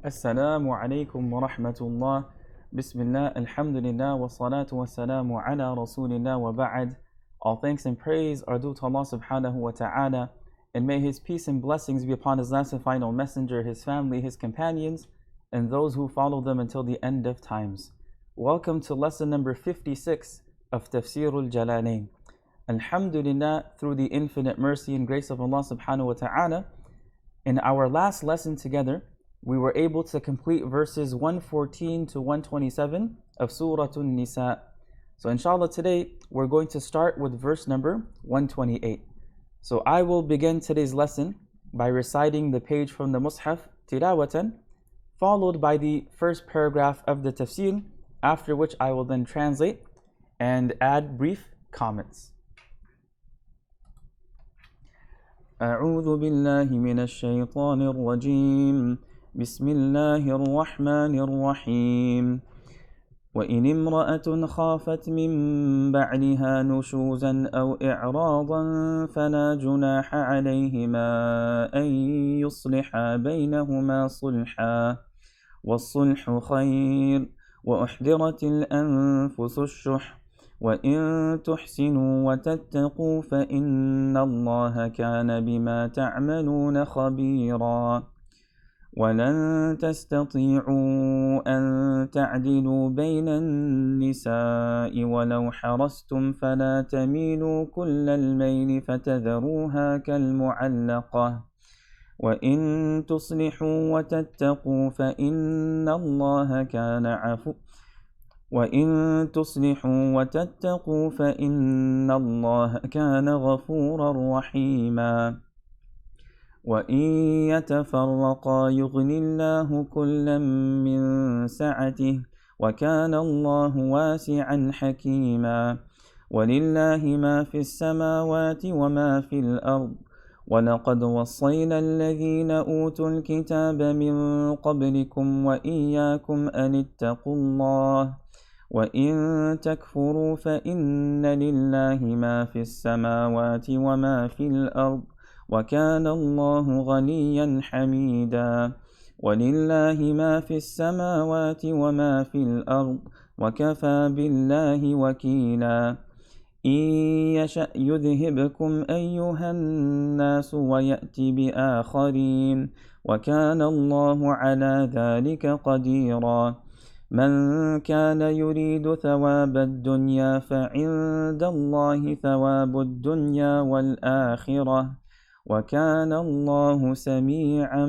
Assalamu alaikum wa rahmatullah. Bismillah, alhamdulillah, wa salatu wa salamu ala rasulillah wa ba'ad. All thanks and praise are due to Allah subhanahu wa ta'ala, and may His peace and blessings be upon His last and final messenger, His family, His companions, and those who follow them until the end of times. Welcome to lesson number 56 of Tafsir al-Jalalayn. Alhamdulillah, through the infinite mercy and grace of Allah subhanahu wa ta'ala, in our last lesson together, we were able to complete verses 114 to 127 of Surah Al-Nisa. So inshallah today we're going to start with verse number 128. So I will begin today's lesson by reciting the page from the Mus'haf tilawatan, followed by the first paragraph of the Tafsir, after which I will then translate and add brief comments. أعوذ بالله من الشيطان الرجيم بسم الله الرحمن الرحيم وإن امرأة خافت من بعدها نشوزا أو إعراضا فلا جناح عليهما أن يصلحا بينهما صلحا والصلح خير وأحضرت الأنفس الشح وإن تحسنوا وتتقوا فإن الله كان بما تعملون خبيرا ولن تستطيعوا أن تعدلوا بين النساء ولو حرصتم فلا تميلوا كل الميل فتذروها كالمعلقة وإن تصلحوا وتتقوا فإن الله كان عفوا وإن تصلحوا وتتقوا فإن الله كان غفورا رحيما وإن يتفرقا يغني الله كلا من سعته وكان الله واسعا حكيما ولله ما في السماوات وما في الأرض ولقد وصينا الذين أوتوا الكتاب من قبلكم وإياكم أن اتقوا الله وإن تكفروا فإن لله ما في السماوات وما في الأرض وكان الله غنيا حميدا ولله ما في السماوات وما في الأرض وكفى بالله وكيلا إن يشأ يذهبكم أيها الناس ويأتي بآخرين وكان الله على ذلك قديرا من كان يريد ثواب الدنيا فعند الله ثواب الدنيا والآخرة وكان الله سميعا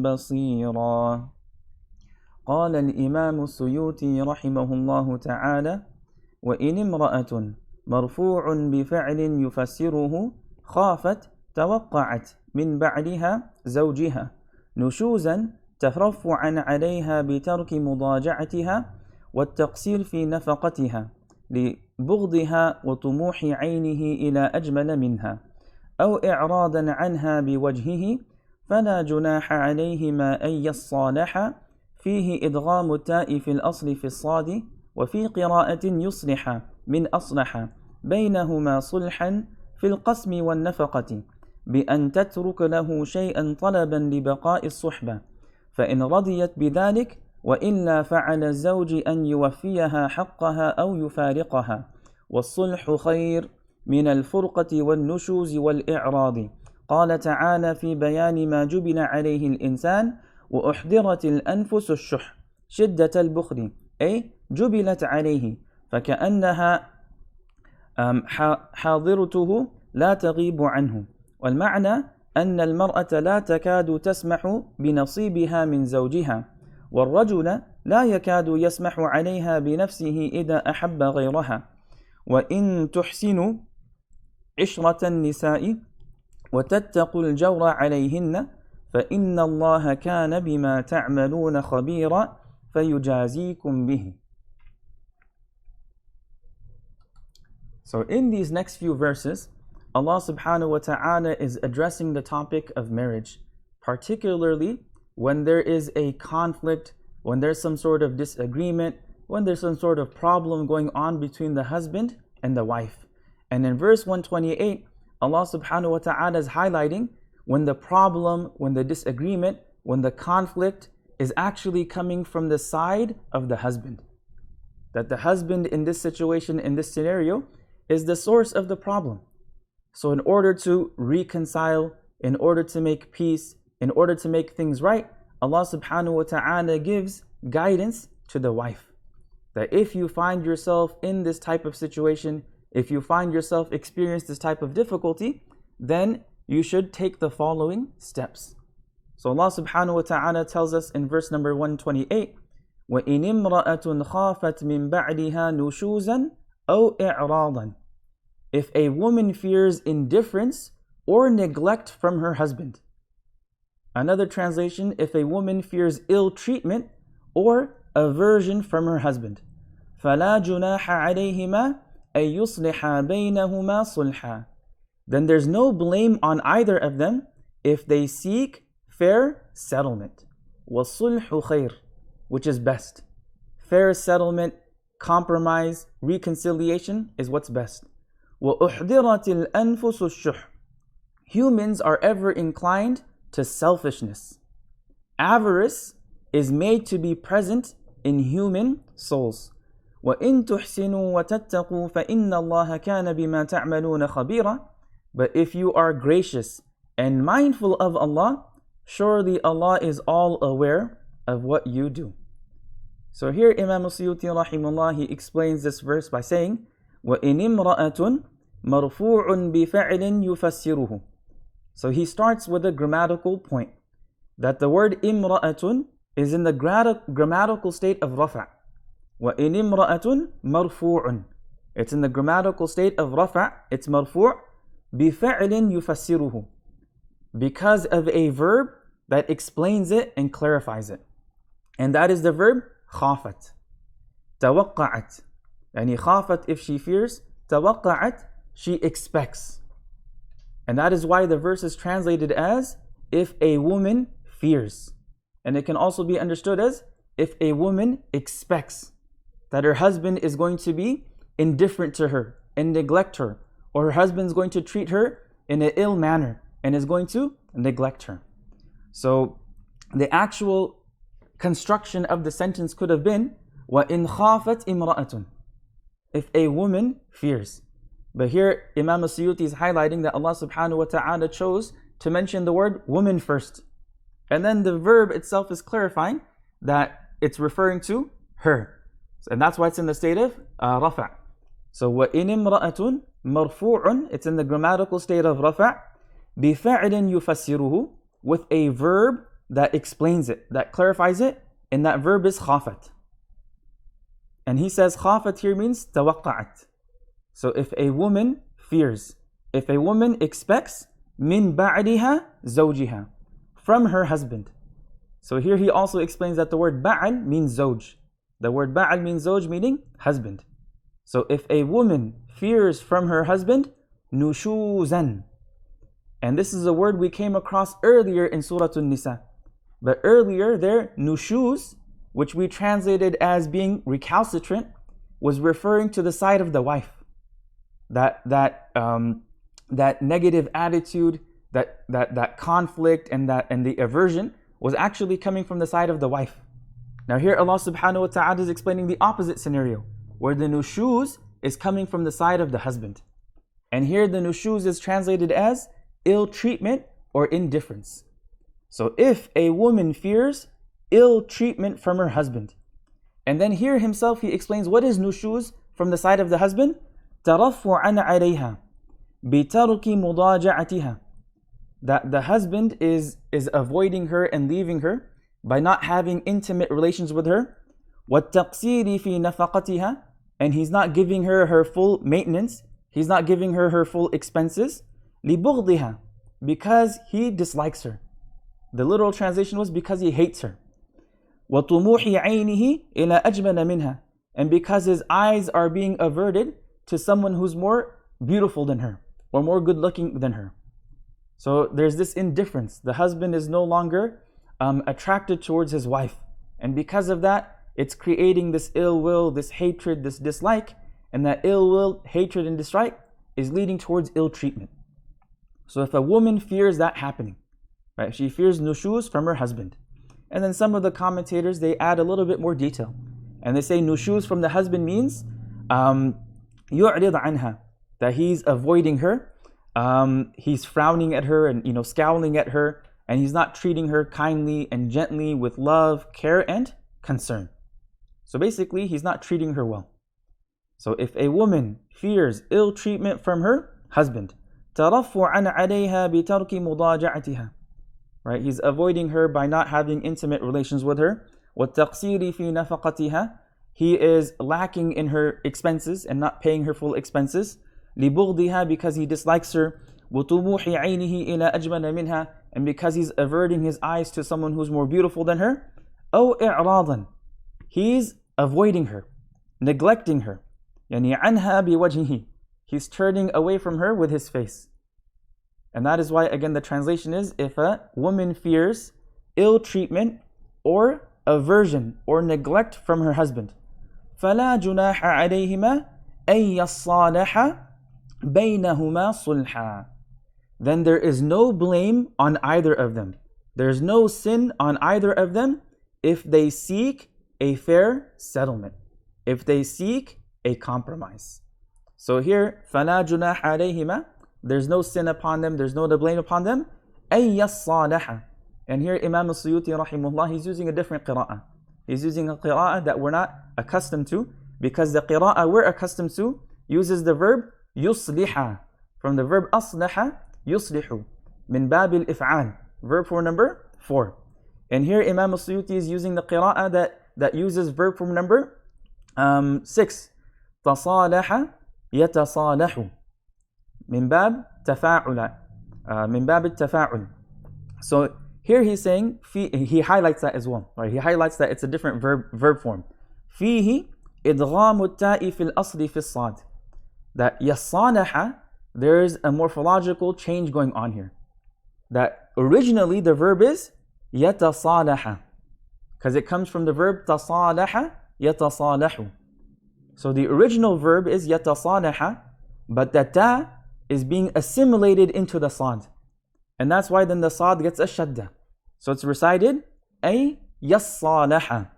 بصيرا. قال الإمام السيوطي رحمه الله تعالى وإن امرأة مرفوع بفعل يفسره خافت توقعت من بعدها زوجها نشوزا ترفعا عليها بترك مضاجعتها والتقصير في نفقتها لبغضها وطموح عينه إلى أجمل منها أو إعراضا عنها بوجهه فلا جناح عليهما أن يصالحا فيه إدغام التاء في الأصل في الصاد وفي قراءة يصلح من أصلح بينهما صلحا في القسم والنفقة بأن تترك له شيئا طلبا لبقاء الصحبة فإن رضيت بذلك وإلا فعلى الزوج أن يوفيها حقها أو يفارقها والصلح خير من الفرقة والنشوز والإعراض. قال تعالى في بيان ما جبل عليه الإنسان وأحضرت الأنفس الشح شدة البخل أي جبلت عليه فكأنها حاضرته لا تغيب عنه والمعنى أن المرأة لا تكاد تسمح بنصيبها من زوجها والرجل لا يكاد يسمح عليها بنفسه إذا أحب غيرها وإن تحسنوا عشرة النساء وتتقوا الجور عليهن فإن الله كان بما تعملون خبيرا فيجازيكم به. So in these next few verses, Allah subhanahu wa ta'ala is addressing the topic of marriage, particularly when there is a conflict, when there's some sort of disagreement, when there's some sort of problem going on between the husband and the wife. And in verse 128, Allah subhanahu wa ta'ala is highlighting when the problem, when the disagreement, when the conflict is actually coming from the side of the husband. That the husband in this situation, in this scenario, is the source of the problem. So in order to reconcile, in order to make peace, in order to make things right, Allah subhanahu wa ta'ala gives guidance to the wife. That if you find yourself in this type of situation, if you find yourself experience this type of difficulty, then you should take the following steps. So Allah subhanahu wa ta'ala tells us in verse number 128, وَإِنِ امْرَأَةٌ خَافَتْ مِنْ بَعْدِهَا نُشُوزًا أَوْ إِعْرَاضًا. If a woman fears indifference or neglect from her husband. Another translation, if a woman fears ill treatment or aversion from her husband. فَلَا جُنَاحَ عَلَيْهِمَا أَن يُصْلِحَا بَيْنَهُمَا صُلْحًا. Then there's no blame on either of them if they seek fair settlement. وَالصُّلْحُ خَيْرٌ, which is best. Fair settlement, compromise, reconciliation is what's best. وَأُحْضِرَتِ الْأَنفُسُ الشُّحْ. Humans are ever inclined to selfishness. Avarice is made to be present in human souls. وَإِن تُحْسِنُوا وَتَتَّقُوا فَإِنَّ اللَّهَ كَانَ بِمَا تَعْمَلُونَ خَبِيرًا. But if you are gracious and mindful of Allah, surely Allah is all aware of what you do. So here Imam Suyuti rahimahullah, he explains this verse by saying, وَإِنِ امْرَأَةٌ مَرْفُوعٌ بِفَعْلٍ يُفَسِّرُهُ. So he starts with a grammatical point, that the word imra'atun is in the grammatical state of rafa'. وَإِنِ امْرَأَةٌ مَرْفُوعٌ. It's in the grammatical state of rafa', it's marfu' بِفَعْلٍ يُفَسِّرُهُ, because of a verb that explains it and clarifies it. And that is the verb خافت. توقعت. Yani خافت, if she fears, توقعت, she expects. And that is why the verse is translated as if a woman fears. And it can also be understood as if a woman expects that her husband is going to be indifferent to her and neglect her, or her husband is going to treat her in an ill manner and is going to neglect her. So the actual construction of the sentence could have been وَإِنْ خَافَتْ إِمْرَأَةٌ, if a woman fears. But here Imam Suyuti is highlighting that Allah subhanahu wa ta'ala chose to mention the word woman first. And then the verb itself is clarifying that it's referring to her. And that's why it's in the state of rafa'. So وَإِنِ امْرَأَةٌ مَرْفُوعٌ, it's in the grammatical state of rafa', بِفَعْلٍ يُفَسِّرُهُ, with a verb that explains it, that clarifies it, and that verb is خافت. And he says خافت here means توقعت. So if a woman fears, if a woman expects, min ba'diha zawjiha, from her husband. So here he also explains that the word ba'al means zawj. The word ba'al means zawj, meaning husband. So if a woman fears from her husband, nushuzan. And this is a word we came across earlier in Surah Al-Nisa. But earlier there, nushuz, which we translated as being recalcitrant, was referring to the side of the wife. That negative attitude, that conflict and the aversion was actually coming from the side of the wife. Now here Allah subhanahu wa ta'ala is explaining the opposite scenario, where the nushuz is coming from the side of the husband. And here the nushuz is translated as ill treatment or indifference. So if a woman fears ill treatment from her husband, and then here himself he explains what is nushuz from the side of the husband, ترفعا عليها بترك مضاجعتها, that the husband is avoiding her and leaving her by not having intimate relations with her, والتقصير في نفقتها, and he's not giving her full maintenance, he's not giving her full expenses, لبغضها, because he dislikes her. The literal translation was because he hates her. وطموح عينه إلى أجمل منها, and because his eyes are being averted to someone who's more beautiful than her or more good looking than her. So there's this indifference. The husband is no longer attracted towards his wife, and because of that it's creating this ill will, this hatred, this dislike, and that ill will, hatred and dislike is leading towards ill treatment. So if a woman fears that happening, right, she fears nushuz from her husband, And then some of the commentators, they add a little bit more detail. And they say nushuz from the husband means يُعْرِض عَنْهَا, that he's avoiding her, he's frowning at her and scowling at her, and he's not treating her kindly and gently with love, care, and concern. So basically, he's not treating her well. So if a woman fears ill treatment from her husband, تَرَفُّعًا عَلَيْهَا بِتَرْكِ مُضَاجَعَتِهَا, right? He's avoiding her by not having intimate relations with her. وَالتَّقْصِيرِ فِي نَفَقَتِهَا, he is lacking in her expenses and not paying her full expenses. لِبُغْضِهَا, because he dislikes her. وَطُمُوحِ عَيْنِهِ إِلَى أَجْمَلَ مِنْهَا, and because he's averting his eyes to someone who's more beautiful than her. أَوْ إِعْرَاضًا, he's avoiding her, neglecting her. يعني عنها بوجهه, he's turning away from her with his face. And that is why, again, the translation is, if a woman fears ill treatment or aversion or neglect from her husband, فَلَا جُنَاحَ عَلَيْهِمَا أَن يَصَّالَحَ بَيْنَهُمَا صُلْحًا, then there is no blame on either of them. There's no sin on either of them if they seek a fair settlement, if they seek a compromise. So here, فَلَا جُنَاحَ عَلَيْهِمَا, there's no sin upon them, there's no blame upon them. أَن يَصَّالَحَ, and here Imam al-Suyuti rahimahullah, he's using a different qira'ah. He's using a qira'ah that we're not accustomed to, because the qira'ah we're accustomed to uses the verb يُصْلِحَ, from the verb أصلح يُصْلِحُ, min bab al-if'al, verb form number 4. And here Imam al-Suyuti is using the qira'ah that uses verb form number 6. تصالح يتصالح, min bab تفاعل, min bab التفاعل. So here he's saying, he highlights that as well, right? He highlights that it's a different verb form. فيه إدغام التاء في الأصل في الصاد, that يصالح, there is a morphological change going on here. That originally the verb is يتصالح, because it comes from the verb تصالح يتصالح. So the original verb is يتصالح, but the ta is being assimilated into the sad. And that's why then the sad gets a shadda. So it's recited أي يصالح.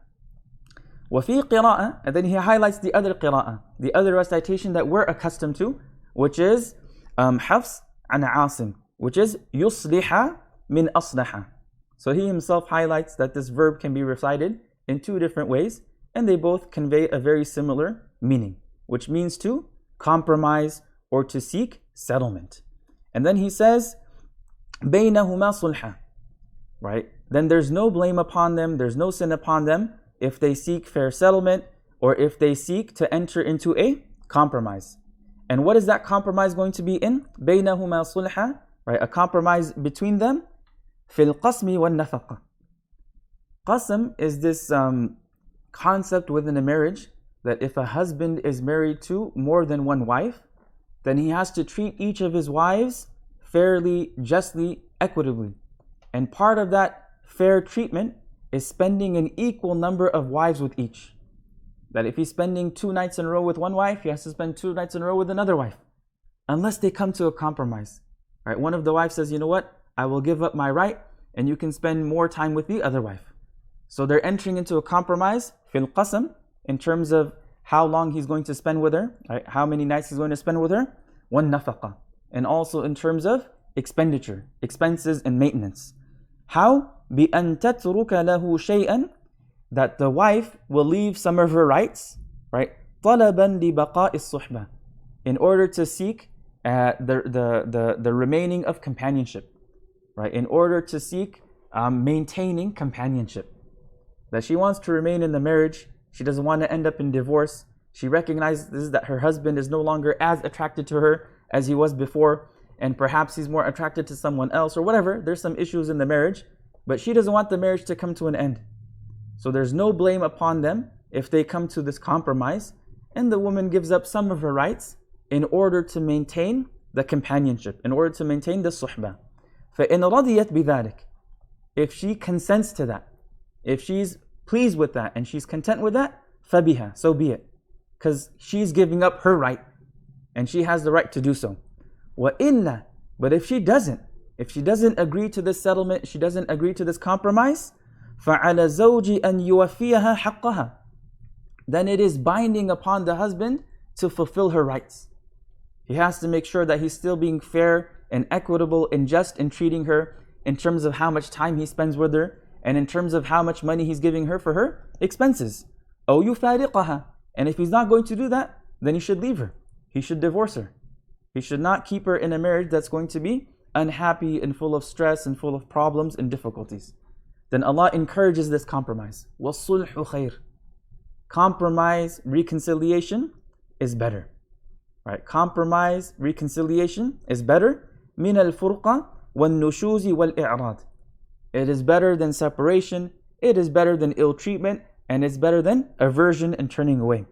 وفي قراءة, and then he highlights the other qira'ah, the other recitation that we're accustomed to, which is Hafs an Asim, which is يصلح min أصلح. So he himself highlights that this verb can be recited in two different ways, and they both convey a very similar meaning, which means to compromise or to seek settlement. And then he says بينهما صلحا, right? Then there's no blame upon them, there's no sin upon them if they seek fair settlement or if they seek to enter into a compromise. And what is that compromise going to be in? بينهما صلحا, right? A compromise between them. في القسم والنفقة. Qasm is this concept within a marriage that if a husband is married to more than one wife, then he has to treat each of his wives fairly, justly, equitably. And part of that fair treatment is spending an equal number of wives with each. That if he's spending 2 nights in a row with one wife, he has to spend 2 nights in a row with another wife, unless they come to a compromise. Right? One of the wives says, you know what, I will give up my right and you can spend more time with the other wife. So they're entering into a compromise, fil qasam, in terms of how long he's going to spend with her, right? How many nights he's going to spend with her, one nafaqa, and also in terms of expenditure, expenses and maintenance. How? بِأَن تَتْرُكَ لَهُ شَيْئًا, that the wife will leave some of her rights, right? طَلَبًا لِبَقَاءِ الصُّحْبَةِ, in order to seek the remaining of companionship, right? In order to seek maintaining companionship. That she wants to remain in the marriage, she doesn't want to end up in divorce. She recognizes that her husband is no longer as attracted to her as he was before, and perhaps he's more attracted to someone else or whatever. There's some issues in the marriage, but she doesn't want the marriage to come to an end. So there's no blame upon them if they come to this compromise, and the woman gives up some of her rights in order to maintain the companionship, in order to maintain the suhbah. فَإِنْ رَضِيَتْ بِذَلِكَ, if she consents to that, if she's pleased with that and she's content with that, فَبِهَا, so be it. Because she's giving up her right and she has the right to do so. وَإِلَّا, but if she doesn't agree to this settlement, she doesn't agree to this compromise, فعلى الزوج أن يوفيها حقها. Then it is binding upon the husband to fulfill her rights. He has to make sure that he's still being fair and equitable and just in treating her in terms of how much time he spends with her and in terms of how much money he's giving her for her expenses. أو يفارقها. And if he's not going to do that, then he should leave her. He should divorce her. He should not keep her in a marriage that's going to be unhappy and full of stress and full of problems and difficulties. Then Allah encourages this compromise. وَالصُّلْحُ خَيْرٌ. Compromise, reconciliation is better. Right? Compromise, reconciliation is better. مِنَ الْفُرْقَةِ وَالنُّشُوزِ وَالْإِعْرَاضِ. It is better than separation, it is better than ill treatment, and it's better than aversion and turning away.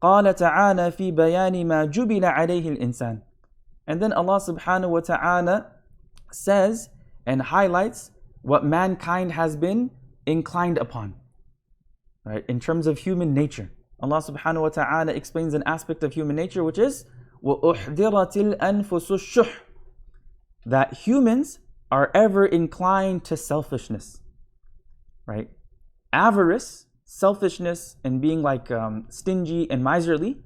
قَالَ تَعَالَى فِي بَيَانِ مَا جُبِلَ عَلَيْهِ الْإِنسَانِ. And then Allah subhanahu wa ta'ala says and highlights what mankind has been inclined upon. Right? In terms of human nature. Allah subhanahu wa ta'ala explains an aspect of human nature which is وَأُحْضِرَتِ الْأَنفُسُ الشُّحْ. That humans are ever inclined to selfishness. Right? Avarice, selfishness, and being like stingy and miserly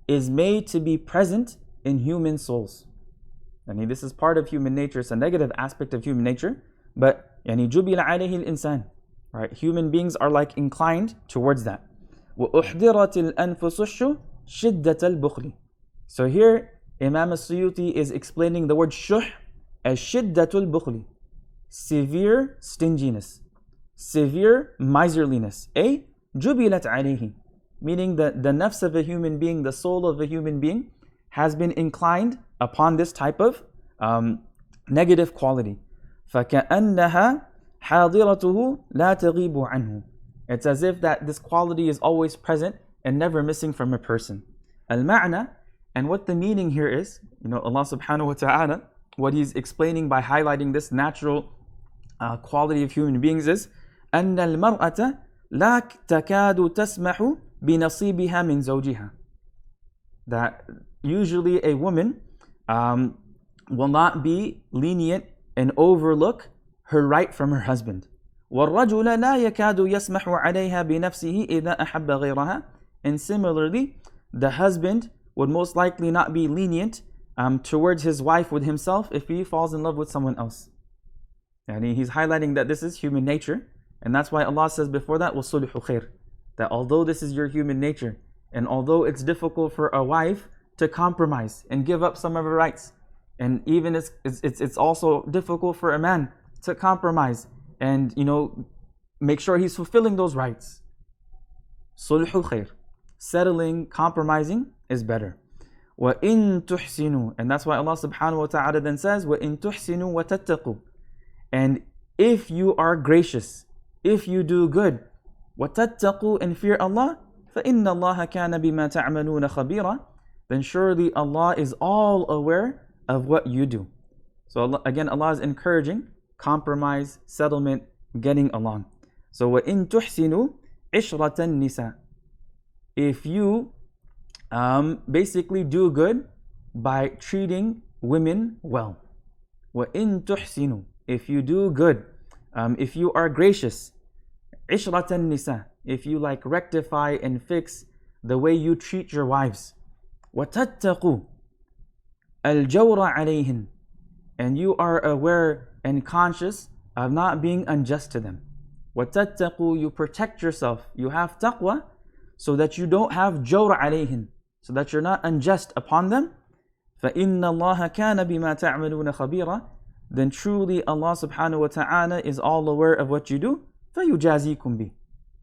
is made to be present in human souls. Yani this is part of human nature. It's a negative aspect of human nature. But يعني جُبِلَ عَلَيْهِ الْإِنسَانِ. Right? Human beings are like inclined towards that. وَأُحْضِرَتِ الْأَنفُسُ شِدَّةَ الْبُخْلِ. So here Imam al-Suyuti is explaining the word shuh as shiddatul bukhli, severe stinginess, severe miserliness. A jubilat alayhi, meaning that the nafs of a human being, the soul of a human being, has been inclined upon this type of negative quality. فَكَأَنَّهَا حَاضِرَتُهُ لَا تَغِيبُ عَنْهُ. It's as if that this quality is always present and never missing from a person. Al-ma'na, and what the meaning here is, Allah subhanahu wa ta'ala, what He's explaining by highlighting this natural quality of human beings is أَنَّ الْمَرْأَةَ لَا تَكَادُ تَسْمَحُ بِنَصِيبِهَا مِنْ زَوْجِهَا. That usually a woman will not be lenient and overlook her right from her husband. وَالرَّجُلَ لَا يَكَادُ يَسْمَحُ عَلَيْهَا بِنَفْسِهِ إِذَا أَحَبَّ غَيْرَهَا. And similarly, the husband would most likely not be lenient towards his wife with himself if he falls in love with someone else. And he's highlighting that this is human nature, and that's why Allah says before that, وَالصُّلْحُ خَيْرٌ. That although this is your human nature, and although it's difficult for a wife to compromise and give up some of her rights, and even it's also difficult for a man to compromise and make sure he's fulfilling those rights. Sulhul khair, settling, compromising is better. وَإِن تُحْسِنُوا. And that's why Allah subhanahu wa ta'ala then says وَإِن تُحْسِنُوا وَتَتَّقُوا. And if you are gracious, if you do good, وَتَتَّقُوا, and fear Allah, فَإِنَّ اللَّهَ كَانَ بِمَا تَعْمَلُونَ خَبِيرًا. Then surely Allah is all aware of what you do. So Allah is encouraging compromise, settlement, getting along. So وَإِن تُحْسِنُوا عِشْرَةَ النِّسَاءِ. If you basically do good by treating women well. وَإِن تُحْسِنُوا. If you do good, if you are gracious, عِشْرَةَ النِّسَاءِ. If you rectify and fix the way you treat your wives. وَتَتَّقُوا الْجَوْرَ عَلَيْهِنْ. And you are aware and conscious of not being unjust to them. وَتَتَّقُوا. You protect yourself. You have taqwa so that you don't have jawr alayhin, so that you're not unjust upon them. فَإِنَّ اللَّهَ كَانَ بِمَا تَعْمَلُونَ خَبِيرًا. Then truly Allah subhanahu wa ta'ala is all aware of what you do. فَيُجَازِيكُمْ بِهِ.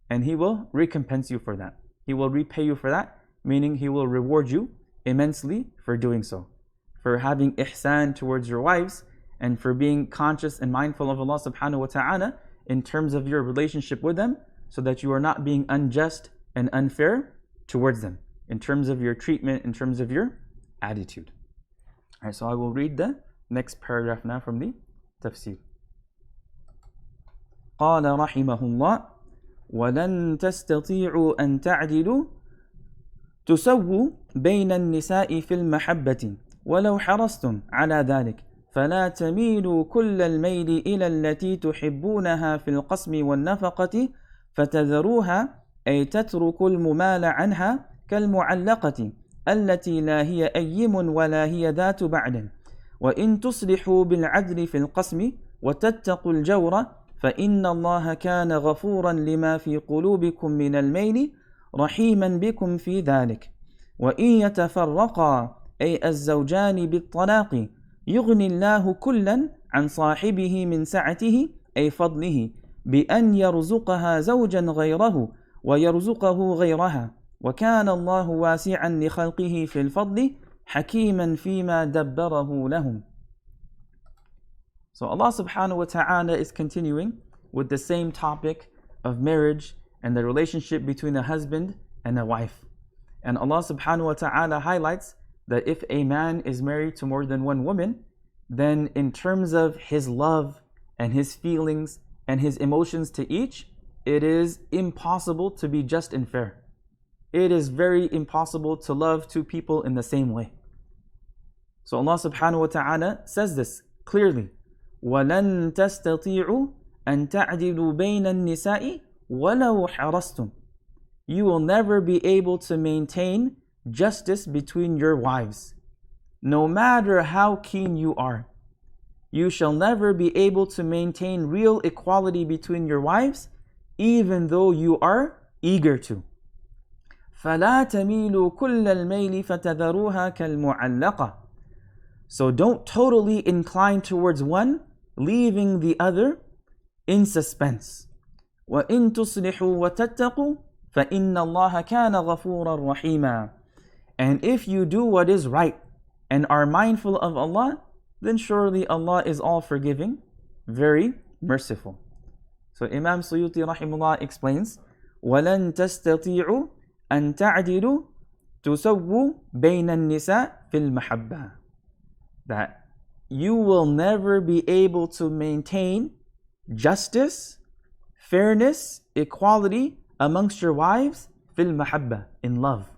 And He will recompense you for that. He will repay you for that, meaning He will reward you immensely for doing so, for having ihsan towards your wives, and for being conscious and mindful of Allah subhanahu wa ta'ala in terms of your relationship with them, so that you are not being unjust and unfair towards them, in terms of your treatment, in terms of your attitude. Alright, so I will read the next paragraph now from the Tafsir. قال رحمه الله وَلَن تَسْتَطِيعُوا أَن تَعْدِلُوا تُسَوُّوا بَيْنَ النِّسَاءِ فِي الْمَحَبَّةِ وَلَوْ حَرَصْتُمْ عَلَى ذَلِكَ فلا تميلوا كل الميل إلى التي تحبونها في القسم والنفقة فتذروها أي تتركوا الممال عنها كالمعلقة التي لا هي أيم ولا هي ذات بعد وإن تصلحوا بالعدل في القسم وتتقوا الجور فإن الله كان غفورا لما في قلوبكم من الميل رحيما بكم في ذلك وإن يتفرقا أي الزوجان بالطلاق يغني الله كلا عن صاحبه من سعته أي فضله بأن يرزقها زوجا غيره ويرزقه غيرها وكان الله واسعا لخلقه في الفضل حكيما فيما دبره لهم. So Allah subhanahu wa ta'ala is continuing with the same topic of marriage and the relationship between a husband and a wife. And Allah subhanahu wa ta'ala highlights that if a man is married to more than one woman, then in terms of his love and his feelings and his emotions to each, it is impossible to be just and fair. It is very impossible to love two people in the same way. So Allah subhanahu wa ta'ala says this clearly. وَلَن تَسْتَطِيعُوا أَن تَعْدِلُوا بَيْنَ النِّسَاءِ وَلَوْ حَرَصْتُمْ. You will never be able to maintain justice between your wives. No matter how keen you are, you shall never be able to maintain real equality between your wives, even though you are eager to. فَلَا تَمِيلُوا كُلَّ الْمَيْلِ فَتَذَرُوهَا كَالْمُعَلَّقَةِ. So don't totally incline towards one, leaving the other in suspense. وَإِن تُصْلِحُوا وَتَتَّقُوا فَإِنَّ اللَّهَ كَانَ غَفُورًا رَحِيمًا. And if you do what is right and are mindful of Allah, then surely Allah is all forgiving, very merciful. So Imam Suyuti rahimahullah explains, وَلَن تَسْتَطِيعُوا أَن تَعْدِلُوا تُسَوُّوا بَيْنَ النِّسَاءِ فِي الْمَحَبَّةِ. That you will never be able to maintain justice, fairness, equality amongst your wives fil mahabba, in love.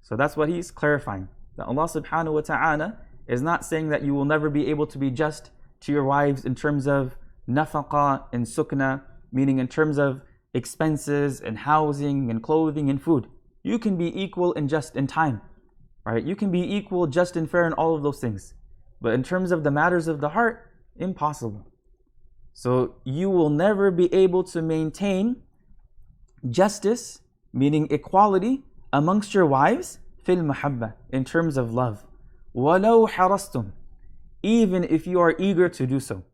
So that's what he's clarifying. That Allah subhanahu wa ta'ala is not saying that you will never be able to be just to your wives in terms of nafaqa and sukna, meaning in terms of expenses and housing and clothing and food. You can be equal and just in time, right? You can be equal, just and fair in all of those things. But in terms of the matters of the heart, impossible. So you will never be able to maintain justice, meaning equality, amongst your wives, fil mahabba, in terms of love. وَلَوْ حَرَصْتُمْ. Even if you are eager to do so.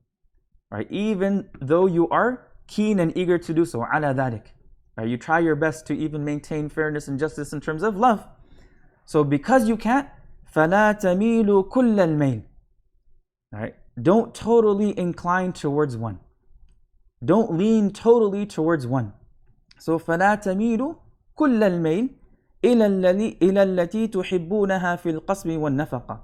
Right? Even though you are keen and eager to do so, عَلَى ذَلِكَ. Right? You try your best to even maintain fairness and justice in terms of love. So because you can't, فَلَا تَمِيلُوا كُلَّ الْمَيْلِ. Right? Don't totally incline towards one. Don't lean totally towards one. So فَلَا تَمِيلُوا كُلَّ الْمَيْلِ إِلَى الَّتِي تُحِبُّونَهَا فِي الْقَسْمِ وَالنَّفَقَةِ.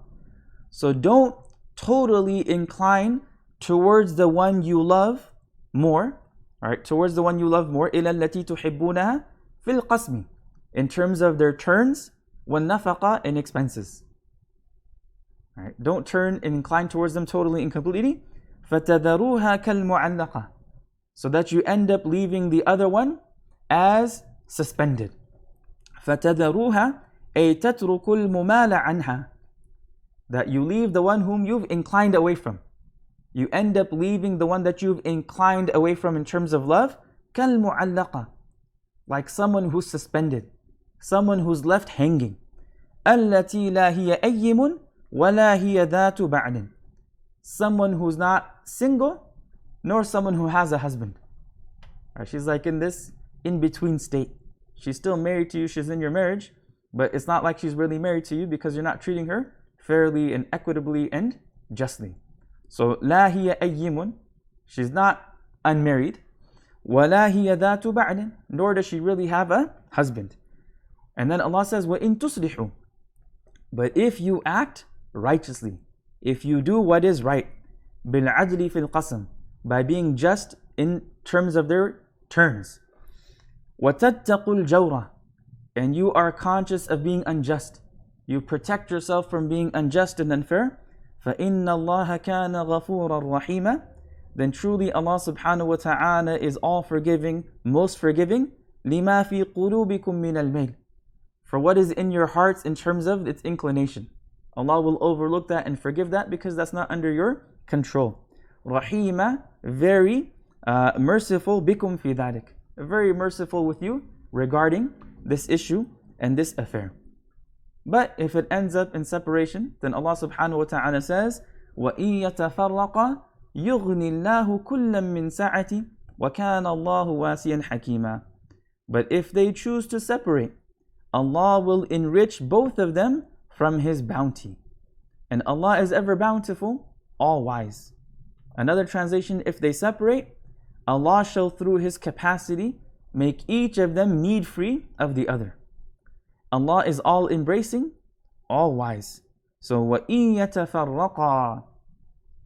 So don't totally incline towards the one you love more, right? Towards the one you love more, إِلَى الَّتِي تُحِبُّونَهَا فِي الْقَسْمِ, in terms of their turns, وَالنَّفَقَةِ, and expenses. Right? Don't turn and incline towards them totally and completely. فَتَذَرُوهَا كَالْمُعَلَّقَةِ. So that you end up leaving the other one as suspended. فَتَذَرُوهَا أي تَتْرُكُ الْمُمَالَ عَنْهَا. That you leave the one whom you've inclined away from. You end up leaving the one that you've inclined away from in terms of love. كَالْمُعَلَّقَةِ. Like someone who's suspended. Someone who's left hanging. الَّتِي لَا هِيَ أَيِّمٌ وَلَا هِيَ ذَاتُ بَعْدٍ. Someone who's not single, nor someone who has a husband. Right? She's like in this in-between state. She's still married to you, she's in your marriage, but it's not like she's really married to you because you're not treating her fairly and equitably and justly. So, لَا هِيَ أَيِّمٌ. She's not unmarried. وَلَا هِيَ ذَاتُ بَعْدٍ. Nor does she really have a husband. And then Allah says, وَإِن تُصْلِحُوا. But if you act righteously, if you do what is right, بِالْعَدْلِ فِي الْقَسْمِ, by being just in terms of their turns, وَتَتَّقُوا الْجَوْرَ, and you are conscious of being unjust, you protect yourself from being unjust and unfair, فَإِنَّ اللَّهَ كَانَ غَفُورًا رَحِيمًا, then truly Allah subhanahu wa ta'ala is all forgiving, most forgiving. لِمَا فِي قُلُوبِكُم مِّنَ الْمَيْلِ, for what is in your hearts in terms of its inclination. Allah will overlook that and forgive that because that's not under your control. Rahima, very merciful, bikum fi dhalik, very merciful with you regarding this issue and this affair. But if it ends up in separation, then Allah subhanahu wa ta'ala says, وَإِن يَتَفَرَّقَا يُغْنِ اللَّهُ كُلًّا مِّن سَعَةِ وَكَانَ اللَّهُ وَاسِعًا حَكِيمًا. But if they choose to separate, Allah will enrich both of them from His bounty. And Allah is ever bountiful, all wise. Another translation, if they separate, Allah shall through His capacity make each of them need free of the other. Allah is all embracing, all wise. So وَإِن يَتَفَرَّقَا,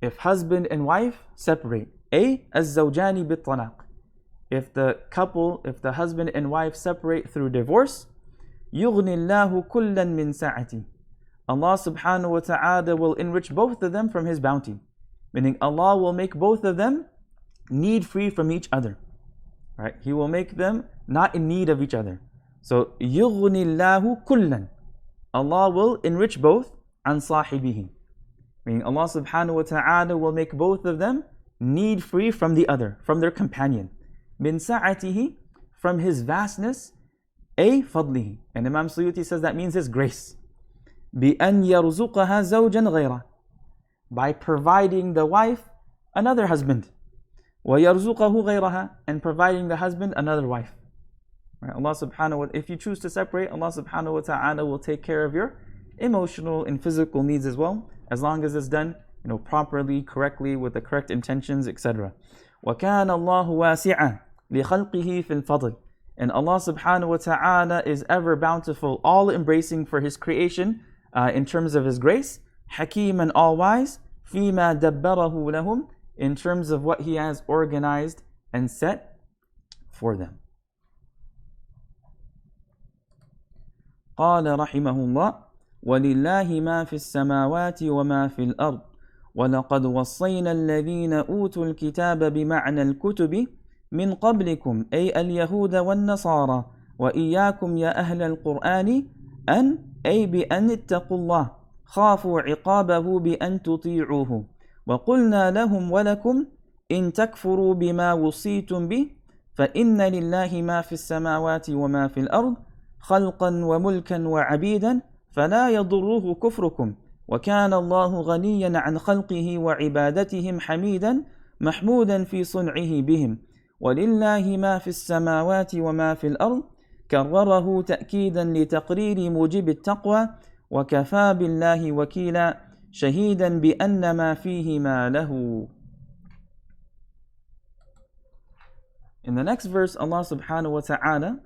if husband and wife separate, الزَّوْجَانِ بِالطَّلَاقِ, if the couple, if the husband and wife separate through divorce, يُغْنِ اللَّهُ كُلًّا مِّن سَعَةِ, Allah subhanahu wa ta'ala will enrich both of them from His bounty. Meaning Allah will make both of them need free from each other. Right? He will make them not in need of each other. So يُغْنِ اللَّهُ كُلًّا, Allah will enrich both عن صاحبه, meaning Allah subhanahu wa ta'ala will make both of them need free from the other, from their companion. مِن سَعَتِهِ, from His vastness, فَضْلِهِ, and Imam Suyuti says that means His grace. بِأَنْ يَرْزُقَهَا زَوْجًا غَيْرًا, by providing the wife another husband. وَيَرْزُقَهُ غَيْرَهَا, and providing the husband another wife. Right? Allah subhanahu wa ta'ala, if you choose to separate, Allah subhanahu wa ta'ala will take care of your emotional and physical needs as well, as long as it's done properly, correctly, with the correct intentions, etc. وَكَانَ اللَّهُ وَاسِعًا لِخَلْقِهِ فِي الْفَضْلِ, and Allah subhanahu wa ta'ala is ever bountiful, all embracing for His creation in terms of His grace. حَكِيمًا, all wise. فِيمَا دَبَّرَهُ لَهُمْ, in terms of what He has organized and set for them. قال رحمه الله ولله ما في السماوات وما في الأرض ولقد وصينا الذين أوتوا الكتاب بمعنى الكتب من قبلكم أي اليهود والنصارى وإياكم يا أهل القرآن بأن اتقوا الله خافوا عقابه بأن تطيعوه وقلنا لهم ولكم إن تكفروا بما وصيتم به فإن لله ما في السماوات وما في الأرض خلقا وملكا وعبيدا فلا يضره كفركم وكان الله غنيا عن خلقه وعبادتهم حميدا محمودا في صنعه بهم ولله ما في السماوات وما في الأرض كرره تأكيدا لتقرير موجب التقوى وكفى بالله وكيلا شهيدا بأن ما فيه ما له. In the next verse, Allah subhanahu wa ta'ala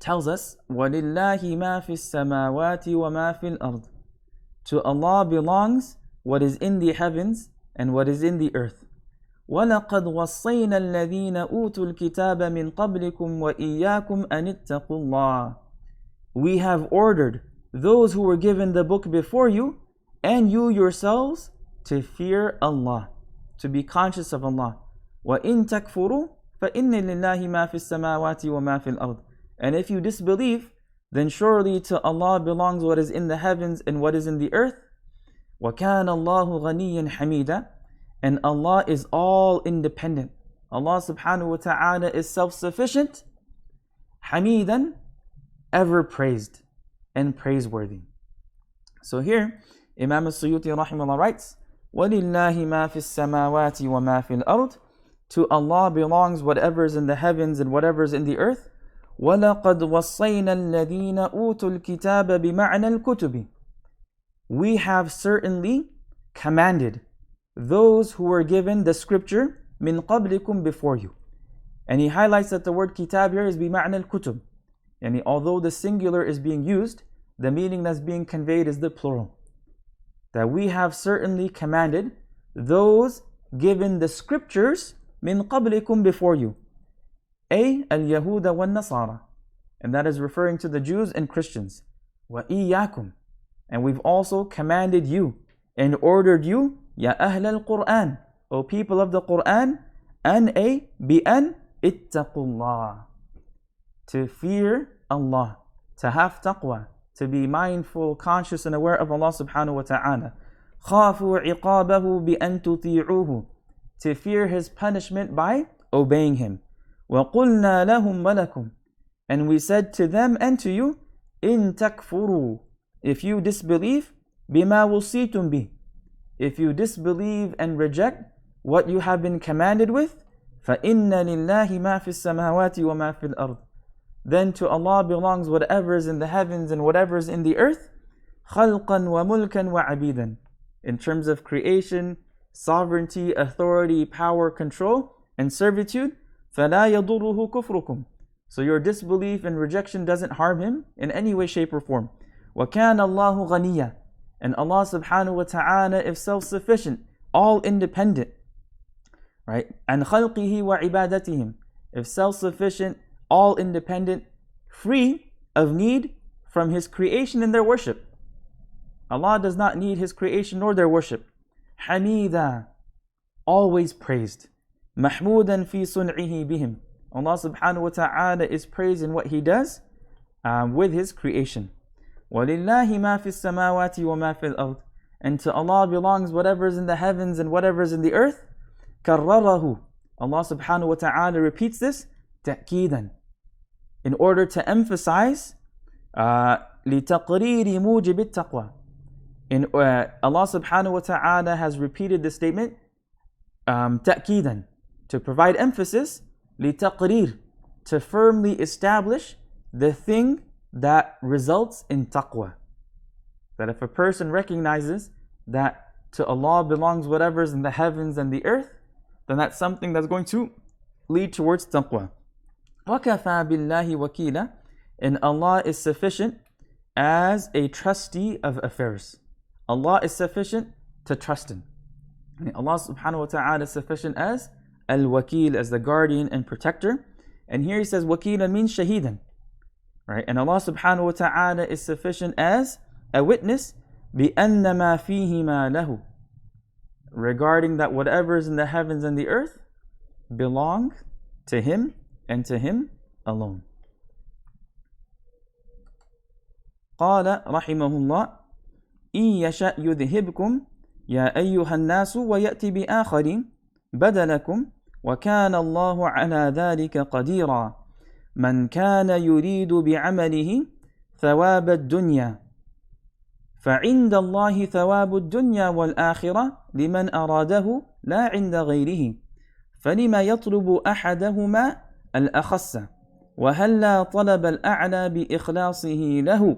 tells us وَلِلَّهِ مَا فِي السَّمَاوَاتِ وَمَا فِي الْأَرْضِ, to Allah belongs what is in the heavens and what is in the earth. وَلَقَدْ وَصَّيْنَا الَّذِينَ أُوتُوا الْكِتَابَ مِنْ قَبْلِكُمْ وَإِيَّاكُمْ أَنِ اتَّقُوا اللَّهِ, we have ordered those who were given the book before you and you yourselves to fear Allah, to be conscious of Allah. وَإِن تَكْفُرُوا فَإِنَّ لِلَّهِ مَا فِي السَّمَاوَاتِ وَمَا فِي الْأَرْضِ, and if you disbelieve, then surely to Allah belongs what is in the heavens and what is in the earth. وَكَانَ اللَّهُ غَنِيًّا حَمِيدًا, and Allah is all independent. Allah subhanahu wa ta'ala is self-sufficient. Hamidan, ever praised and praiseworthy. So here, Imam al-Suyuti rahimahullah writes, وَلِلَّهِ مَا فِي السَّمَاوَاتِ وَمَا فِي الْأَرْضِ, to Allah belongs whatever is in the heavens and whatever is in the earth. وَلَقَدْ وَصَّيْنَا الَّذِينَ أُوتُوا الْكِتَابَ بِمَعْنَى الْكُتُبِ, we have certainly commanded those who were given the scripture min qablikum, before you. And he highlights that the word kitab here is بِمَعْنَى الْكُتُبِ, and although the singular is being used, the meaning that's being conveyed is the plural. That we have certainly commanded those given the scriptures min qablikum, before you. al-Yahuda wal-Nasara, and that is referring to the Jews and Christians. وَإِيَّاكُمْ, and we've also commanded you, and ordered you, Ya Ahl al-Quran, O people of the Quran, bi-an ittaqullah, to fear Allah, to have taqwa, to be mindful, conscious and aware of Allah subhanahu wa ta'ala. خَافُوا عِقَابَهُ بِأَن تُطِيعُوهُ, to fear His punishment by obeying Him. وَقُلْنَا لَهُمْ وَلَكُمْ, and we said to them and to you, إِن تَكْفُرُوا, if you disbelieve, بِمَا وُصِيتُم بِهِ, if you disbelieve and reject what you have been commanded with, فَإِنَّ لِلَّهِ مَا فِي السَّمَاوَاتِ وَمَا فِي الْأَرْضِ, then to Allah belongs whatever is in the heavens and whatever is in the earth, خَلْقًا وَمُلْكًا وَعَبِيدًا, in terms of creation, sovereignty, authority, power, control, and servitude. فَلَا يَضُرُّهُ كُفْرُكُمْ, so your disbelief and rejection doesn't harm Him in any way, shape, or form. وَكَانَ اللَّهُ غَنِيًّا, and Allah subhanahu wa ta'ala is self-sufficient, all independent, right? عَنْ خَلْقِهِ وَعِبَادَتِهِمْ, is self-sufficient, all independent, free of need from His creation and their worship. Allah does not need His creation nor their worship. حَمِيدًا, always praised. مَحْمُودًا فِي صُنْعِهِ بِهِمْ, Allah subhanahu wa ta'ala is praised in what He does with His creation. وَلِلَّهِ مَا فِي السَّمَاوَاتِ وَمَا فِي الْأَرْضِ, and to Allah belongs whatever is in the heavens and whatever is in the earth. كَرَّرَهُ, Allah subhanahu wa ta'ala repeats this تَأْكِيدًا, in order to emphasize لِتَقْرِيرِ مُوجِبِ التَّقْوَى. Allah subhanahu wa ta'ala has repeated the statement تَأْكِيدًا, to provide emphasis, لِتَقْرِير, to firmly establish the thing that results in taqwa. That if a person recognizes that to Allah belongs whatever is in the heavens and the earth, then that's something that's going to lead towards taqwa. وَكَفَى بِاللَّهِ وَكِيلًا, and Allah is sufficient as a trustee of affairs. Allah is sufficient to trust in. Allah subhanahu wa ta'ala is sufficient as al-wakil, as the guardian and protector. And here He says wakilan means shahidan, right? And Allah subhanahu wa ta'ala is sufficient as a witness, بِأَنَّ مَا فِيهِ مَا لَهُ, regarding that whatever is in the heavens and the earth belong to Him and to Him alone. قال رحمه الله إن يشأ يذهبكم يا أيها الناس ويأتي بآخرين بدلكم وكان الله على ذلك قديرا من كان يريد بعمله ثواب الدنيا فعند الله ثواب الدنيا والآخرة لمن أراده لا عند غيره فلما يطلب أحدهما الأخص وهلا طلب الأعلى بإخلاصه له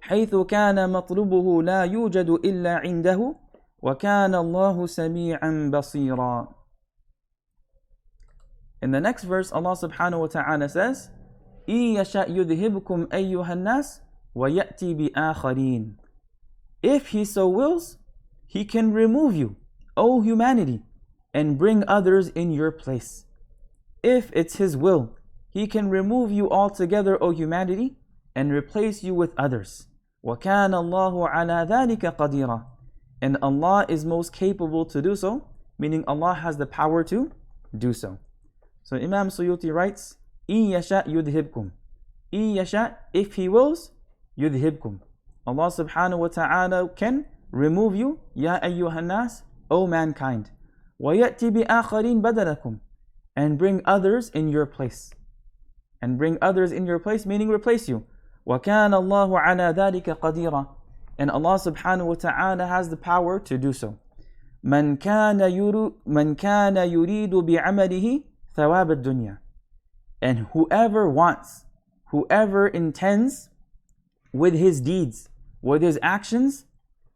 حيث كان مطلوبه لا يوجد إلا عنده وكان الله سميعا بصيرا. In the next verse, Allah subhanahu wa ta'ala says, إِن يَشَأْ يُذْهِبْكُمْ أَيُّهَا النَّاسِ وَيَأْتِي بِآخَرِينَ, if He so wills, He can remove you, O humanity, and bring others in your place. If it's His will, He can remove you altogether, O humanity, and replace you with others. وَكَانَ اللَّهُ عَلَى ذَلِكَ قَدِيرًا, and Allah is most capable to do so, meaning Allah has the power to do so. So Imam Suyuti writes, إِن يَشَأْ يُذْهِبْكُمْ, إِن يَشَأْ, if He wills, يُذْهِبْكُمْ, Allah subhanahu wa ta'ala can remove you, يَا أَيُّهَا النَّاسِ, O mankind, وَيَأْتِ بِآخَرِينَ بَدَلَكُمْ, and bring others in your place. And bring others in your place, meaning replace you. وَكَانَ اللَّهُ عَلَى ذَلِكَ قَدِيرًا, and Allah subhanahu wa ta'ala has the power to do so. مَنْ كَانَ يُرِيدُ بِعَمَلِهِ ثَوَابَ الدُّنْيَا, and whoever wants, whoever intends with his deeds, with his actions,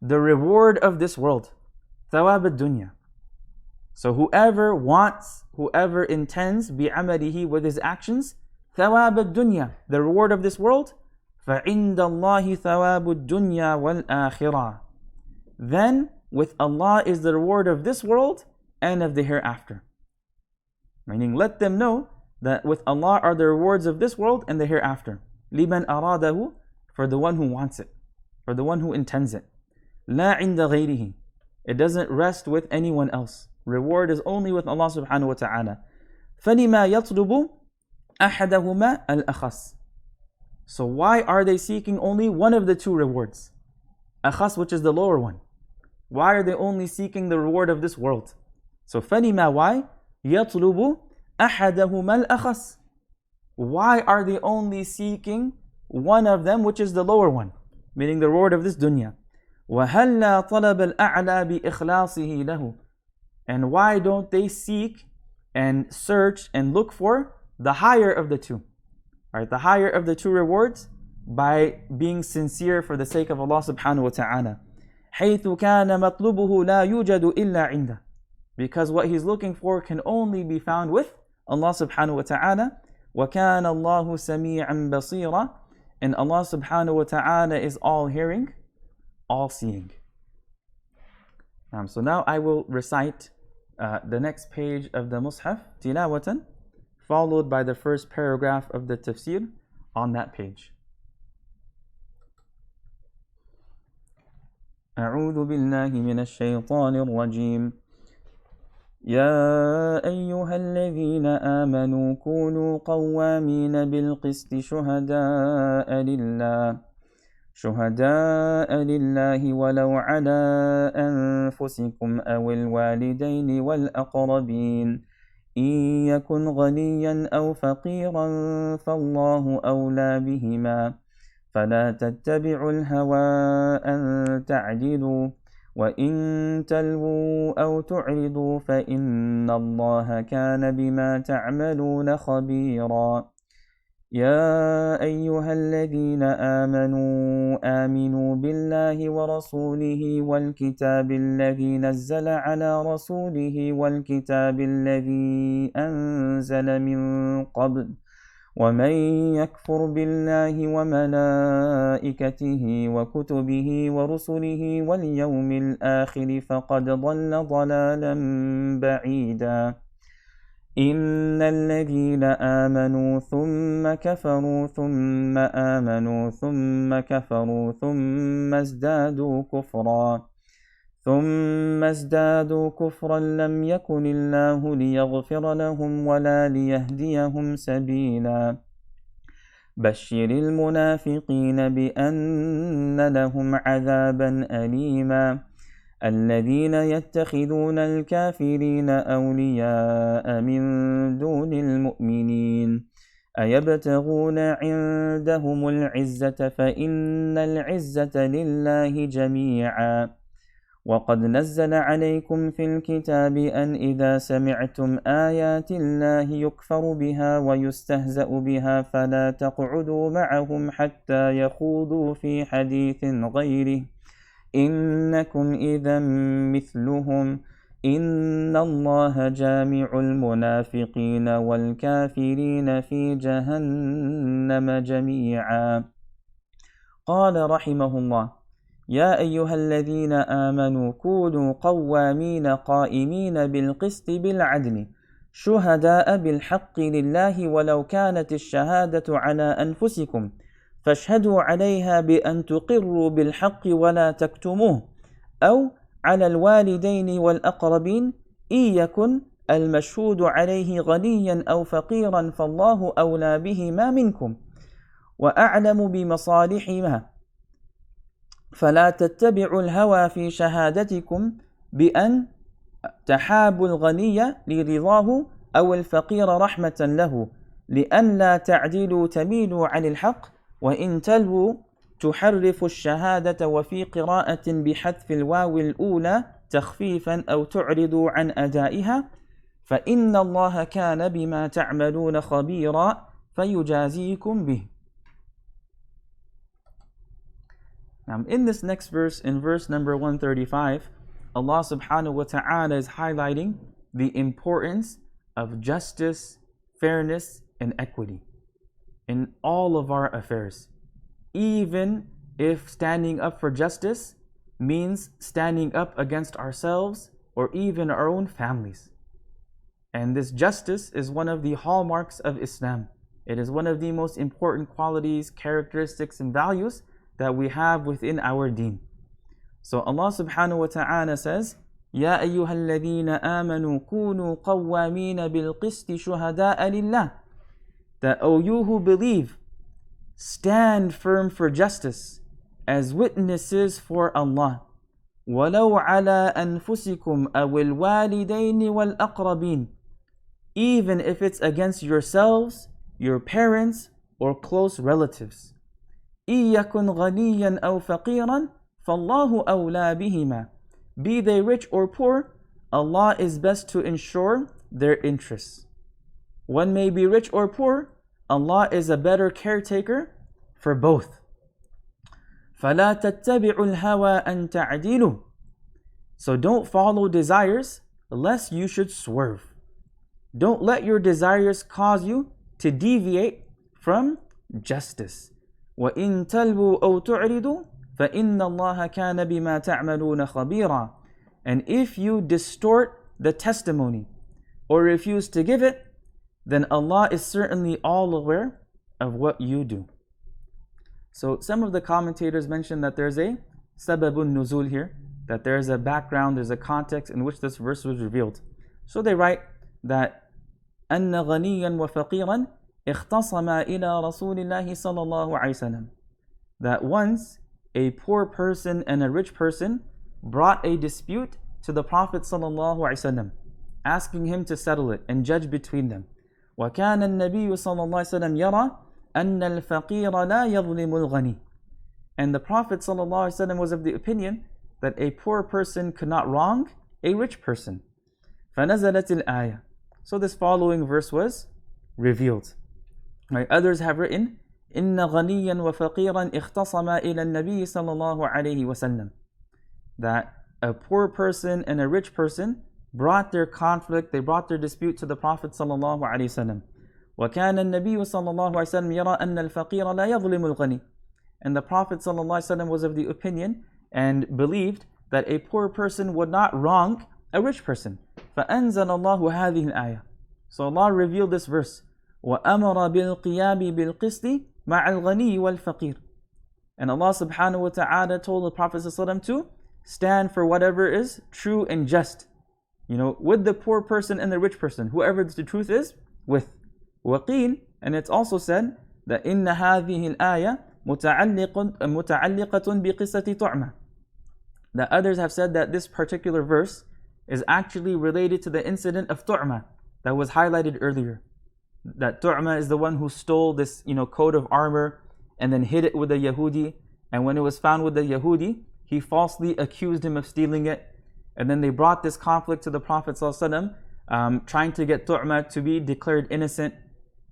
the reward of this world. ثَوَابَ الدُّنْيَا. So whoever wants, whoever intends بِعَمَلِهِ, with his actions, ثَوَابَ الدُّنْيَا, the reward of this world, فَعِنْدَ اللَّهِ ثَوَابُ الدُّنْيَا وَالْآخِرَةِ, then with Allah is the reward of this world and of the hereafter. Meaning, let them know that with Allah are the rewards of this world and the hereafter. لِمَنْ أَرَادَهُ, for the one who wants it, for the one who intends it. لا عند غيره. It doesn't rest with anyone else. Reward is only with Allah subhanahu wa ta'ala. فَلِمَا يَطْلُبُ أَحَدَهُمَا الْأَخَص. So why are they seeking only one of the two rewards? Akhas, which is the lower one. Why are they only seeking the reward of this world? So فَلِمَا, why? يَطْلُبُ أَحَدَهُمَا الْأَخَص. Why are they only seeking one of them, which is the lower one, meaning the reward of this dunya? وَهَلَّا طَلَبَ الْأَعْلَى بِإِخْلَاصِهِ لَهُ. And why don't they seek and search and look for the higher of the two? Right, the higher of the two rewards by being sincere for the sake of Allah subhanahu wa ta'ala. حَيْثُ كَانَ مَطْلُبُهُ لَا يُوجَدُ إِلَّا عِنْدَهُ. Because what he's looking for can only be found with Allah subhanahu wa ta'ala. وَكَانَ اللَّهُ سَمِيعًا بَصِيرًا. And Allah subhanahu wa ta'ala is all hearing, all seeing. So now I will recite the next page of the Mus'haf, tilawatan, followed by the first paragraph of the Tafsir on that page. أعوذ بالله من الشيطان الرجيم. يا أيها الذين آمنوا كونوا قوامين بالقسط شهداء لله ولو على أنفسكم أو الوالدين والأقربين إن يكن غنيا أو فقيرا فالله أولى بهما فلا تتبعوا الهوى أن تعدلوا وإن تلووا أو تعرضوا فإن الله كان بما تعملون خبيرا. يا أيها الذين آمنوا بالله ورسوله والكتاب الذي نزل على رسوله والكتاب الذي أنزل من قبل ومن يكفر بالله وملائكته وكتبه ورسله واليوم الآخر فقد ضل ضلالا بعيدا. إن الذين آمنوا ثم كفروا ثم آمنوا ثم كفروا ثم ازدادوا كفرا لم يكن الله ليغفر لهم ولا ليهديهم سبيلا. بشر المنافقين بأن لهم عذابا أليما. الذين يتخذون الكافرين أولياء من دون المؤمنين أيبتغون عندهم العزة فإن العزة لله جميعا. وقد نزل عليكم في الكتاب أن إذا سمعتم آيات الله يكفر بها ويستهزأ بها فلا تقعدوا معهم حتى يخوضوا في حديث غيره إنكم إذا مثلهم إن الله جامع المنافقين والكافرين في جهنم جميعا. قال رحمه الله: يا أيها الذين آمنوا كونوا قوامين قائمين بالقسط بالعدل شهداء بالحق لله ولو كانت الشهادة على أنفسكم فاشهدوا عليها بأن تقروا بالحق ولا تكتموه أو على الوالدين والأقربين إن يكن المشهود عليه غنيا أو فقيرا فالله أولى بهما منكم وأعلم بمصالحهما فلا تتبعوا الهوى في شهادتكم بأن تحابوا الغني لرضاه أو الفقير رحمة له لأن لا تعدلوا تميلوا عن الحق وإن تلووا تحرفوا الشهادة وفي قراءة بحذف الواو الأولى تخفيفا أو تعرضوا عن أدائها فإن الله كان بما تعملون خبيرا فيجازيكم به. Now in this next verse, in verse number 135, Allah subhanahu wa ta'ala is highlighting the importance of justice, fairness, and equity in all of our affairs. Even if standing up for justice means standing up against ourselves or even our own families. And this justice is one of the hallmarks of Islam. It is one of the most important qualities, characteristics, and values that we have within our deen. So Allah subhanahu wa ta'ala says, يَا أَيُّهَا الَّذِينَ آمَنُوا كُونُوا قَوَّامِينَ بِالْقِسْطِ شُهَدَاءَ لِلَّهِ. That, O you who believe, stand firm for justice as witnesses for Allah. وَلَوْ عَلَىٰ أَنفُسِكُمْ أَوِ الْوَالِدَيْنِ وَالْأَقْرَبِينَ. Even if it's against yourselves, your parents, or close relatives. إِن يَكُنْ غَنِيًّا أَوْ فَقِيرًا فَاللَّهُ أَوْلَى بِهِمَا. Be they rich or poor, Allah is best to ensure their interests. One may be rich or poor, Allah is a better caretaker for both. فَلَا تَتَّبِعُوا الْهَوَىٰ أَن تَعْدِلُوا. So don't follow desires, lest you should swerve. Don't let your desires cause you to deviate from justice. وَإِن تَلْوُوا أَوْ تُعْرِضُوا فَإِنَّ اللَّهَ كَانَ بِمَا تَعْمَلُونَ خَبِيرًا. And if you distort the testimony or refuse to give it, then Allah is certainly all aware of what you do. So some of the commentators mention that there's a sababun nuzul here, that there's a background, there's a context in which this verse was revealed. So they write that أَنَّ غَنِيًّا وَفَقِيرًا اخْتَصَمَا إِلَى رَسُولِ اللَّهِ صَلَّى اللَّهُ عَلَيْهِ وسلم. That once a poor person and a rich person brought a dispute to the Prophet sallallahu alaihi wasallam, asking him to settle it and judge between them. وَكَانَ النَّبِيُّ صَلَّى اللَّهُ عَلَيْهِ وسلم يَرَى أَنَّ الْفَقِيرَ لَا يَظْلِمُ الْغَنِيَّ. And the Prophet sallallahu alaihi wasallam was of the opinion that a poor person could not wrong a rich person. فَنَزَلَتِ الْآيَةِ. So this following verse was revealed. Right? Others have written, إِنَّ غَنِيًّا وَفَقِيرًا اخْتَصَمَا إِلَى النَّبِيِّ صَلَّى اللَّهُ عَلَيْهِ وسلم. That a poor person and a rich person brought their conflict, they brought their dispute to the Prophet sallallahu alaihi wasallam. وَكَانَ النَّبِيُّ صَلَّى اللَّهُ عَلَيْهِ وسلم يَرَى أَنَّ الْفَقِيرَ لَا يَظْلِمُ الْغَنِيَّ. And the Prophet sallallahu alaihi wasallam was of the opinion and believed that a poor person would not wrong a rich person. فَأَنزَلَ اللَّهُ هَذِهِ الْآيَةِ. So Allah revealed this verse. وَأَمَرَ بِالْقِيَامِ بِالْقِسْطِ مَعَ الْغَنِيِّ وَالْفَقِيرِ. And Allah subhanahu wa ta'ala told the Prophet ﷺ to stand for whatever is true and just. With the poor person and the rich person, whoever the truth is with. وَقِيلَ. And it's also said that إِنَّ هَذِهِ الْآيَةِ مُتَعَلِّقَةٌ بِقِصَّةِ طُعْمَةٍ. That others have said that this particular verse is actually related to the incident of Tu'ma that was highlighted earlier. That Tu'ma is the one who stole this coat of armor and then hid it with a Yahudi. And when it was found with the Yahudi, he falsely accused him of stealing it. And then they brought this conflict to the Prophet ﷺ, trying to get Tu'ma to be declared innocent.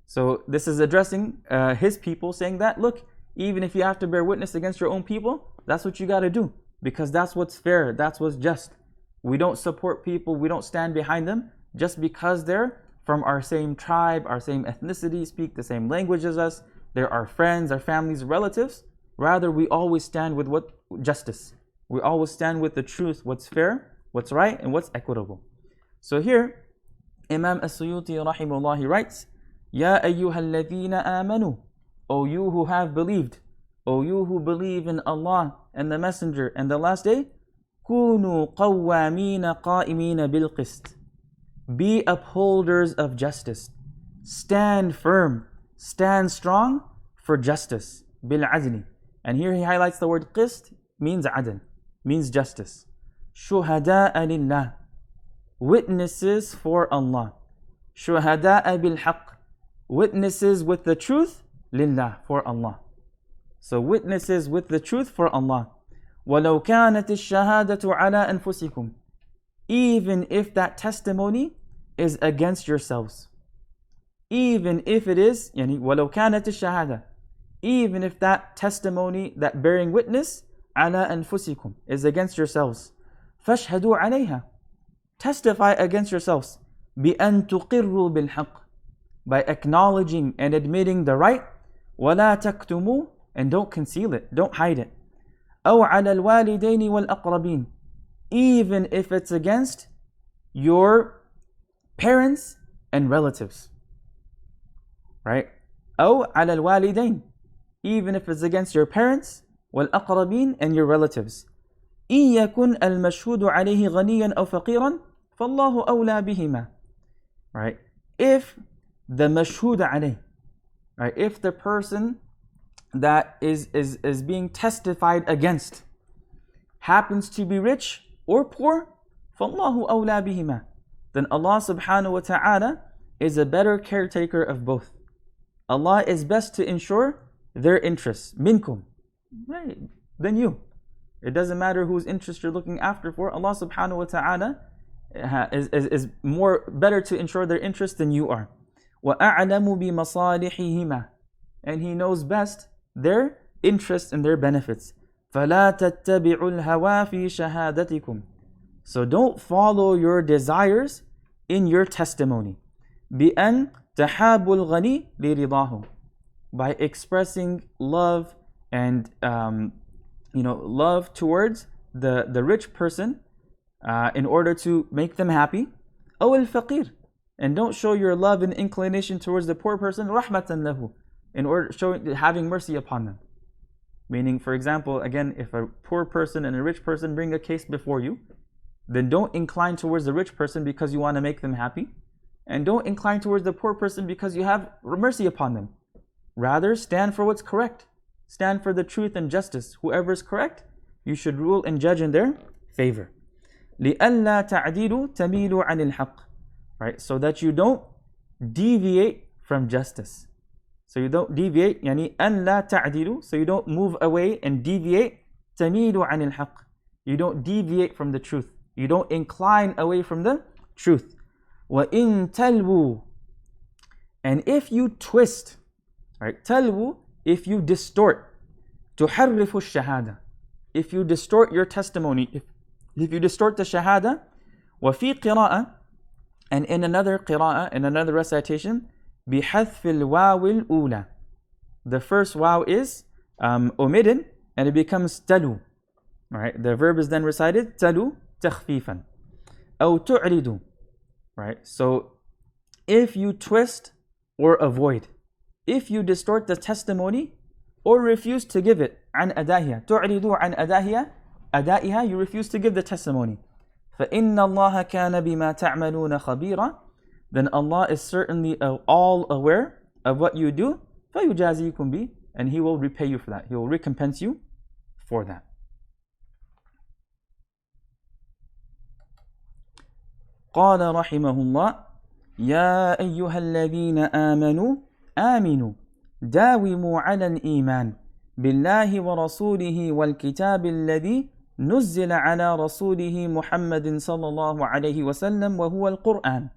So this is addressing his people, saying that, look, even if you have to bear witness against your own people, that's what you got to do. Because that's what's fair, that's what's just. We don't support people, we don't stand behind them just because they're from our same tribe, our same ethnicity, speak the same language as us, they're our friends, our families, relatives. Rather, we always stand with what? Justice. We always stand with the truth, what's fair, what's right, and what's equitable. So here, Imam As-Suyuti rahimahullah, he writes, Ya ayyuha alladhina amanu. O you who have believed, O you who believe in Allah and the Messenger and the last day, كُونُوا قَوَّامِينَ قَائِمِينَ بِالْقِسْطِ. Be upholders of justice. Stand firm, stand strong for justice. بِالْعَدْلِ. And here he highlights the word qist, means adl, means justice. شُهَدَاءَ لِلَّهِ. Witnesses for Allah. شُهَدَاءَ بِالْحَقِّ. Witnesses with the truth, lillah, for Allah. So witnesses with the truth for Allah. وَلَوْ كَانَتِ الشَّهَادَةُ عَلَىٰ أَنفُسِكُمْ. Even if that testimony is against yourselves. Even if it is, وَلَوْ كَانَتِ الشَّهَادَةُ. Even if that testimony, that bearing witness, عَلَىٰ أَنفُسِكُمْ, is against yourselves. فَاشْهَدُوا عَلَيْهَا. Testify against yourselves. بِأَن تُقِرُّوا بِالْحَقِّ. By acknowledging and admitting the right. وَلَا تَكْتُمُوا. And don't conceal it, don't hide it. أَوْ عَلَى الْوَالِدَيْنِ وَالْأَقْرَبِينَ. Even if it's against your parents and relatives. Right? أَوْ عَلَى الْوَالِدَيْنِ. Even if it's against your parents, وَالْأَقْرَبِينَ, and your relatives. إن يكن المشهود عليه غنيا أو فقيرا فالله أولى بهما. Right? If the mashhud alayh, right? If the person that is being testified against happens to be rich or poor, فَاللَّهُ أَوْلَى بِهِمَا, then Allah subhanahu wa ta'ala is a better caretaker of both. Allah is best to ensure their interests, minkum, right, than you. It doesn't matter whose interest you're looking after for. Allah subhanahu wa ta'ala is more better to ensure their interest than you are. وَأَعْلَمُ بِمَصَالِحِهِمَا, and He knows best their interests and their benefits. فَلَا تَتَّبِعُوا الْهَوَى فِي شَهَادَتِكُمْ, so don't follow your desires in your testimony. بِأَنْ تَحَابُوا الْغَنِي لِرِضَاهُ, by expressing love and love towards the rich person in order to make them happy. أو الفقير, and don't show your love and inclination towards the poor person رحمة له, in order having mercy upon them. Meaning, for example, again, if a poor person and a rich person bring a case before you, then don't incline towards the rich person because you want to make them happy, and don't incline towards the poor person because you have mercy upon them. Rather, stand for what's correct. Stand for the truth and justice. Whoever is correct, you should rule and judge in their favor. لِأَلَّا تَعْدِلُوا تَمِيلُوا عَنِ الْحَقِّ, right? So that you don't deviate from justice. So you don't deviate, يعني أن لا تعدلوا, so you don't move away and deviate. تَمِيلُوا عَنِ الْحَقِّ, you don't deviate from the truth. You don't incline away from the truth. وَإِن تَلْوُوا, and if you twist, right? تَلْوُوا, if you distort. تُحَرِّفُ الشَّهَادَةِ, if you distort your testimony, if you distort the shahada. وَفِي قِرَاءَةٍ, and in another qira'ah, in another recitation, بِحَذْفِ الْوَاوِ الْأُولَى, the first waw is omitted and it becomes تَلُو. Right? The verb is then recited تَلُو تَخْفِيفًا. أَوْ تُعْرِدُ, right? So if you twist or avoid, if you distort the testimony or refuse to give it, عن أدائها, تعرض عن أدائها, you refuse to give the testimony. فإن الله كان بما تعملون خبيرا, then Allah is certainly all aware of what you do. فيجازيكم به, and He will repay you for that. He will recompense you for that. قال رحمه الله يا أيها الذين آمنوا آمنوا داوموا على الإيمان بالله ورسوله والكتاب الذي نزل على رسوله محمد صلى الله عليه وسلم وهو القرآن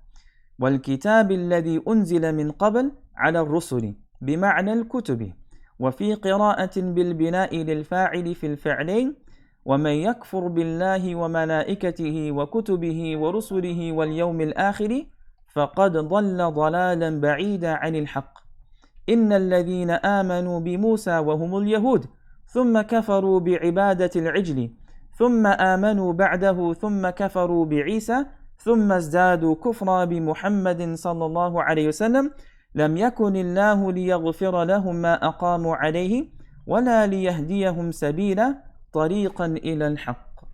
والكتاب الذي أنزل من قبل على الرسل بمعنى الكتب. وفي قراءة بالبناء للفاعل في الفعلين ومن يكفر بالله وملائكته وكتبه ورسله واليوم الآخر فقد ضل ضلالا بعيدا عن الحق. إن الذين آمنوا بموسى وهم اليهود ثم كفروا بعبادة العجل ثم آمنوا بعده ثم كفروا بعيسى ثم ازدادوا كفرا بمحمد صلى الله عليه وسلم لم يكن الله ليغفر لهم ما أقاموا عليه ولا ليهديهم سبيلا طريقا إلى الحق.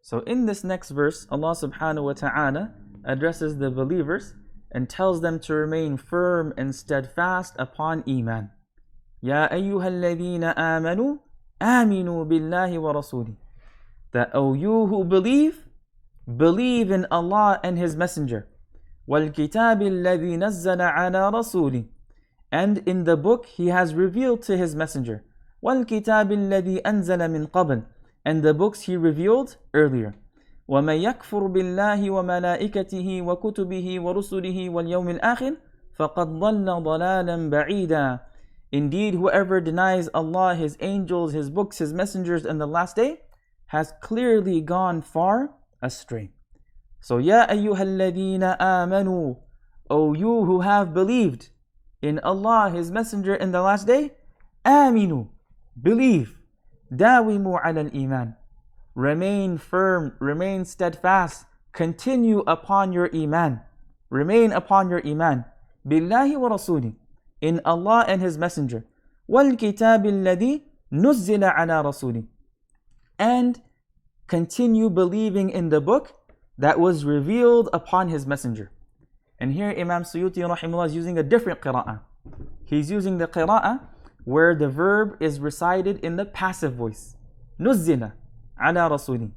So in this next verse, Allah subhanahu wa ta'ala addresses the believers and tells them to remain firm and steadfast upon Iman. يا أيها الذين آمنوا آمنوا بالله ورسوله, that O you who believe, believe in Allah and His Messenger. وَالْكِتَابِ الَّذِي نَزَّلَ عَلَى رَسُولِهِ, and in the book He has revealed to His Messenger. وَالْكِتَابِ الَّذِي أَنزَلَ مِنْ قَبْلِ, and the books He revealed earlier. وَمَنْ يَكْفُرْ بِاللَّهِ وَمَلَائِكَتِهِ وَكُتُبِهِ وَرُسُلِهِ وَالْيَوْمِ الْآخِرِ فَقَدْ ضَلَّ ضَلَالًا بَعِيدًا. Indeed, whoever denies Allah, His angels, His books, His messengers, and the last day has clearly gone far astray. So, يَا أَيُّهَا الَّذِينَ آمَنُوا, O you who have believed in Allah, His Messenger, in the last day, آمِنُوا, believe. دَاوِمُوا عَلَى الْإِيمَانِ, remain firm, remain steadfast, continue upon your Iman, remain upon your Iman. بِاللَّهِ وَرَسُولِهِ, in Allah and His Messenger. وَالْكِتَابِ الَّذِي نُزِّلَ عَلَى رَسُولٍ, and continue believing in the book that was revealed upon his messenger. And here Imam Suyuti rahimahullah is using a different qira'ah. He's using the qira'ah where the verb is recited in the passive voice. نُزِّلَ عَلَى رَسُولٍ,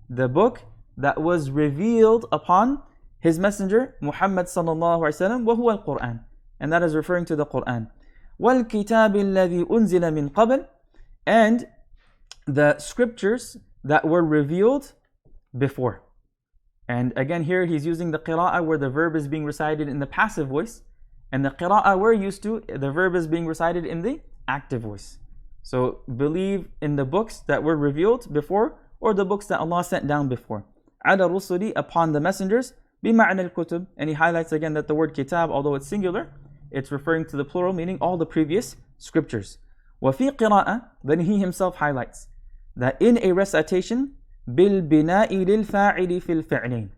the book that was revealed upon his messenger Muhammad sallallahu alaihi wasallam, وَهُوَ الْقُرْآنِ, and that is referring to the Qur'an. وَالْكِتَابِ الَّذِي أُنزِلَ مِنْ قَبْلِ, and the scriptures that were revealed before. And again here he's using the qira'ah where the verb is being recited in the passive voice, and the qira'ah we're used to, the verb is being recited in the active voice. So believe in the books that were revealed before, or the books that Allah sent down before. عَلَى الرُّسُلِ, upon the messengers, بِمَعْنَى الْكُتُبِ, and he highlights again that the word kitab, although it's singular, it's referring to the plural, meaning all the previous scriptures. وَفِي قِرَاءَةٍ, then he himself highlights that in a recitation, بِالْبِنَاءِ لِلْفَاعِلِ فِي الْفِعْلَيْنِ,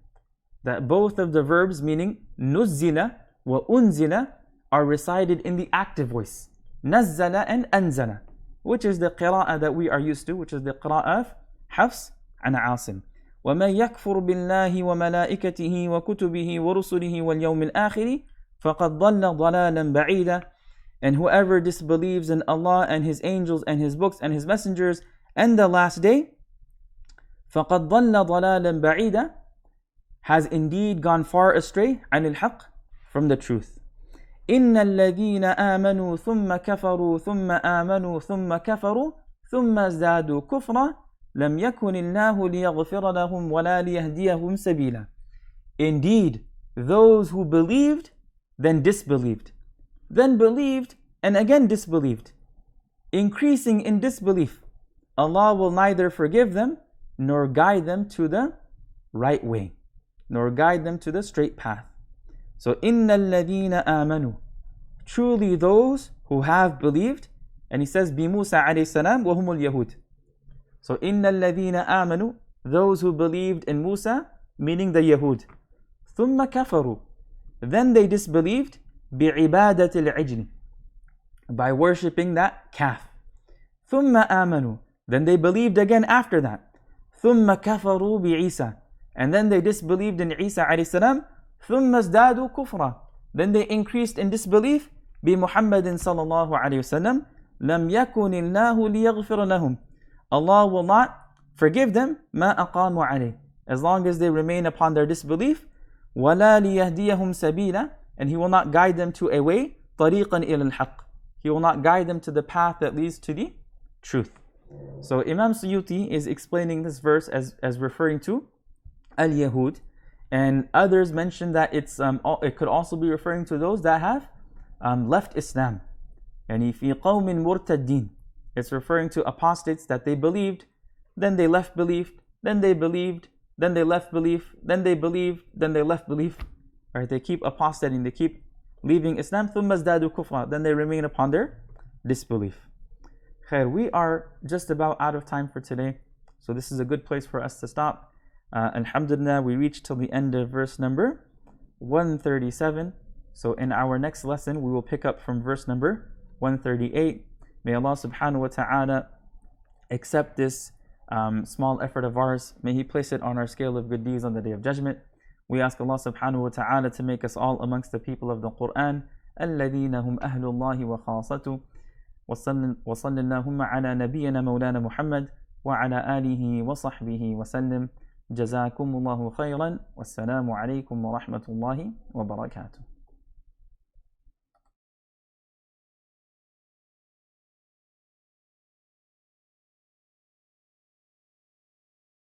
that both of the verbs meaning نُزِّلَ وَأُنزِلَ are recited in the active voice, نَزَّلَ and أَنزَلَ, which is the qira'ah that we are used to, which is the qira'ah of Hafs and Asim. وَمَنْ يَكْفُرْ بِاللَّهِ وَمَلَائِكَتِهِ وَكُتُبِهِ وَرُسُلِهِ وَالْيَوْمِ الْآخِرِ فَقَدْ ضَلَّ ضَلَالًا بَعِيدًا, and whoever disbelieves in Allah and His angels and His books and His messengers and the last day, فَقَدْ ضَلَّ ضَلَالًا بَعِيدًا, has indeed gone far astray عن الحق, from the truth. إِنَّ الَّذِينَ آمَنُوا ثُمَّ كَفَرُوا ثُمَّ آمَنُوا ثُمَّ كَفَرُوا ثُمَّ ازْدَادُوا كُفْرًا لَمْ يَكُنِ اللَّهُ لِيَغْفِرَ لَهُمْ وَلَا لِيَهْدِيَهُمْ سَبِيلًا. Indeed, those who believed, then disbelieved, then believed, and again disbelieved, increasing in disbelief, Allah will neither forgive them nor guide them to the right way, nor guide them to the straight path. So, إِنَّ الَّذِينَ آمَنُوا, truly those who have believed, and he says, بِمُوسَى عَلَيْهِ السَّلَامِ وَهُمُ الْيَهُودِ. So, إِنَّ الَّذِينَ آمَنُوا, those who believed in Musa, meaning the Yahud. ثُمَّ كَفَرُوا, then they disbelieved, بِعِبَادَةِ الْعِجْلِ, by worshipping that calf. ثُمَّ آمَنُوا, then they believed again after that. ثُمَّ كَفَرُوا بِعِيسَى, and then they disbelieved in Isa alayhi salam. ثُمَّ ازْدَادُوا كُفْرًا, then they increased in disbelief, بِمُحَمَّدٍ صلى الله عليه وسلم. لَمْ يَكُنِ اللَّهُ لِيَغْفِرَ لَهُمْ, Allah will not forgive them, مَا أَقَامُوا عَلَيْهِ, as long as they remain upon their disbelief. وَلَا لِيَهْدِيَهُمْ سَبِيلًا, and He will not guide them to a way, طَرِيقًا إِلَى الْحَقِّ, He will not guide them to the path that leads to the truth. So Imam Suyuti is explaining this verse as referring to al-Yahud, and others mention that it could also be referring to those that have left Islam. يعني في قوم مرتدين, it's referring to apostates that they believed, then they left belief, then they believed, then they left belief, then they believed, then they left belief. Right? They keep apostating, they keep leaving Islam. ثُمَّ ازْدَادُوا كُفْرًا, then they remain upon their disbelief. Khair, we are just about out of time for today, so this is a good place for us to stop. Alhamdulillah, we reached till the end of verse number 137. So in our next lesson, we will pick up from verse number 138. May Allah subhanahu wa ta'ala accept this small effort of ours. May He place it on our scale of good deeds on the Day of Judgment. We ask Allah subhanahu wa ta'ala to make us all amongst the people of the Quran, الَّذِينَ هُمْ أَهْلُ اللَّهِ وَخَاصَتُهُ. وصل اللهم على نبينا مولانا محمد وعلى آله وصحبه وسلم. جزاكم الله خيرا والسلام عليكم ورحمة الله وبركاته.